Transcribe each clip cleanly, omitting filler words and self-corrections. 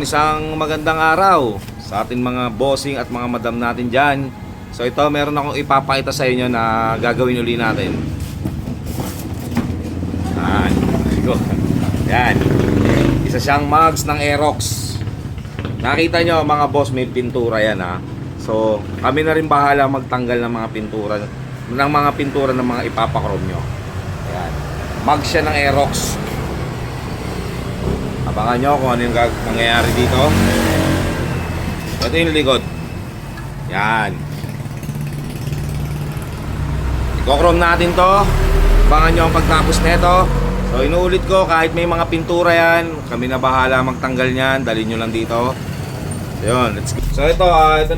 Isang magandang araw sa ating mga bossing at mga madam natin dyan. So ito, meron akong ipapakita sa inyo na gagawin uli natin. Yan. Isa siyang mugs ng Aerox. Nakita nyo mga boss, may pintura yan ha. So kami na rin bahala magtanggal ng mga pintura ng mga ipapakrom nyo. Ayan. Mug siya ng Aerox. Abangan nyo kung ano yung mangyayari dito. Ito yung likod. Yan. Ikokrom natin to. Abangan nyo ang pagtapos nito. So inuulit ko, kahit may mga pintura yan, kami na bahala magtanggal nyan. Dalhin nyo lang dito. Yun, let's go. So ito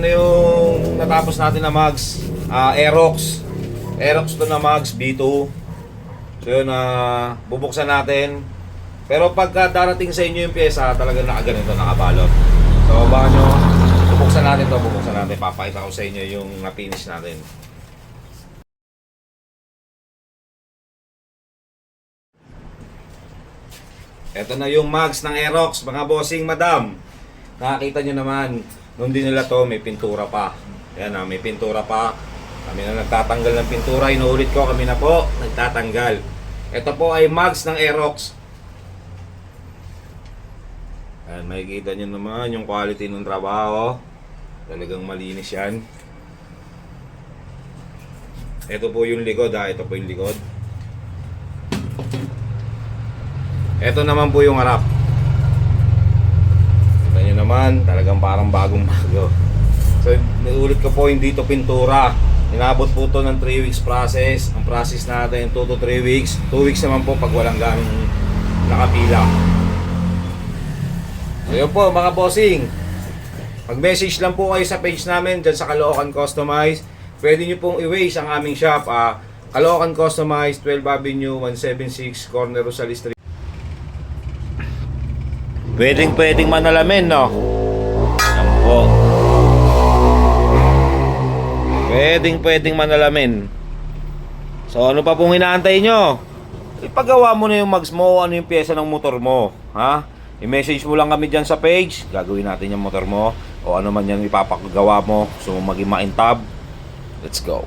na yung natapos natin na mugs. Aerox. Aerox to na mugs, B2. So yun, bubuksan natin. Pero pagka darating sa inyo yung pyesa, talagang nakaganito, nakabalot. So baka nyo, bubuksan natin to, papakita ko sa inyo yung na-finish natin. Ito na yung mugs ng Aerox, mga bossing madam. Nakakita nyo naman, nung dinala to, may pintura pa. Yan may pintura pa. Kami na nagtatanggal ng pintura, inuulit ko, kami na po nagtatanggal. Ito po ay mugs ng Aerox. Ayan, makikita nyo naman yung quality ng trabaho. Talagang malinis yan. Ito po yung likod ito po yung likod. Ito naman po yung harap. Kita nyo naman, talagang parang bagong bago. So, naulit ko po, hindi to pintura. Inabot po to ng 3 weeks process. Ang process natin 2 to 3 weeks. 2 weeks naman po pag walang ganong nakapila. So yun po mga bossing, mag-message lang po kayo sa page namin dyan sa Caloocan Customize. Pwede nyo pong i-waste ang aming shop, Caloocan Customize, 12 Avenue, 176 Corner Rosales Street. Pwedeng manalamin, no? Yan po. Pwedeng manalamin. So ano pa pong inaantay nyo? Ipagawa mo na yung mugs mo, ano yung pyesa ng motor mo, ha? I-message mo lang kami dyan sa page. Gagawin natin yung motor mo o ano man yung ipapagawa mo. So maging makintab. Let's go.